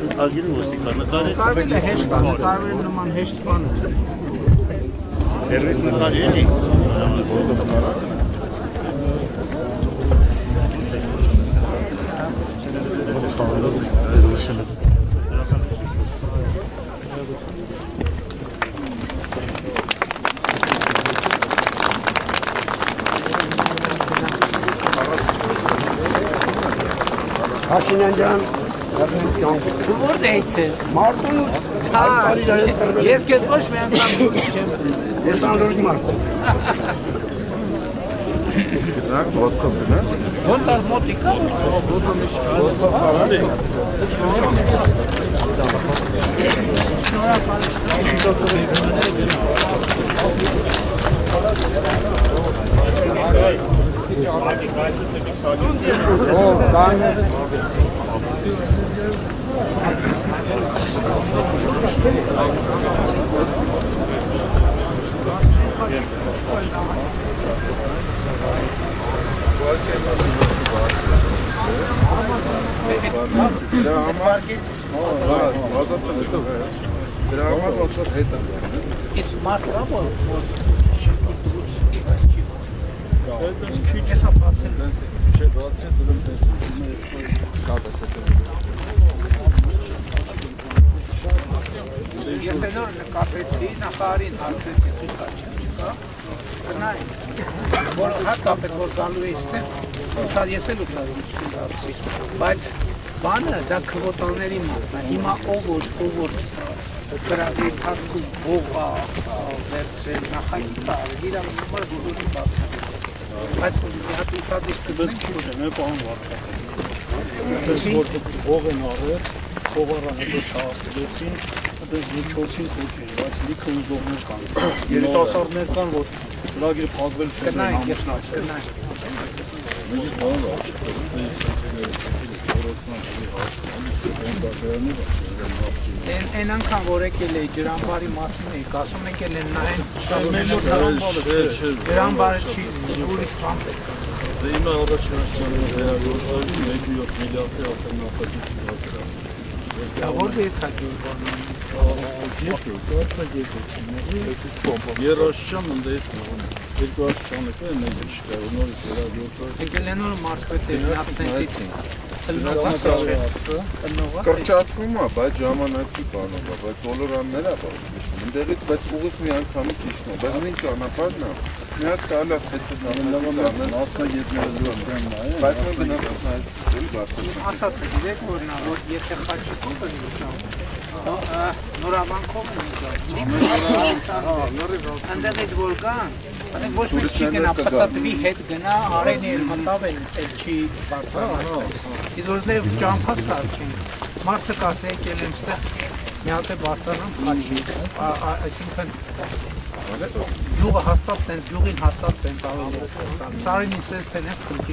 ագին ոստիկանը Կարվել է հեշտ տանը, կարվել է նման հեշտ բան է։ Երես նկարի էլի։ Հաշինյան ջան, Ո՞ր դեիցես։ մարդուն Ես քեզ ոչ մի անգամ չեմ տեսել։ ես անորոշ մարդ եմ։ Ոնց ար մոտիկա։ Դրա համար ոնց որ հետ է։ Իսկ մարդ կա որ Հեսա բացել Չէ, բացի դրում տեսել։ Ես այնօր նկատեցի նախարարին հարցրեցի դուք չկա գնային որ հատկապես որ գալու է այստեղ շատ ես էլ ուշադրություն դարձրի բայց բանը դա քվոտաների մասն է հիմա ով որ ծրագրի ընթացքում ողա վերցրել նախագիծը արել իր համար բոլորին բացել բայց հատ ուշադրություն Բայց քիչ է, մեր պահան վարչակը։ Այդպես որ ող են արել, խողարան հետո չհասցրեցին, այդպես մի 4-5 հոգի, բայց լիքը ուզողներ կան։ Երիտասարդներ կան, որ ծրագիրը փակվել չէ, համոզնացել։ Այն անգամ որ եկել էի ջրամբարի մասին էի, ասում եկել են նայեն ջրամբարը չի ուրիշ բան պետք է։ Դե իմը առաջին վերագործարի 1.7 միլիարդի նախագիծ կրակրան։ Դա որտեղից է Երաշչան ընդդեից մողոն։ Երկու աշճանեկը մեկը չկա, նորից վերագործարի։ եկել են որ մարսպետը միացնեցից Կրճատվում է, բայց ժամանակի բանով է, բայց բոլոր անները ընդերից, բայց ուղիղ մի անգամից իշն է, բայց ինչ ճանապարհն է, մի հատ տալա հետո մասնագետները զորքան նայեն, բայց մենք գնացած նայեցին, բարձրացան։ ասած գիտեք որ նա որ եթե խաչի կողմը նորավանքով ընդեղից որ կան, ասենք ոչ մեկ չի գնա պտտվի հետ գնա, արենի էլ մտավ էլ չի բարձրանացնել։ Իսկ որտեղ ճամփա սարքեն, մարդը կասե եկել եմ ստեղ մի հատ է բարձրանամ խաչի, այսինքն գյուղը հաստատ տենց, գյուղին հաստատ տենց ավելի։ Սարինի սենց տենց խնդիր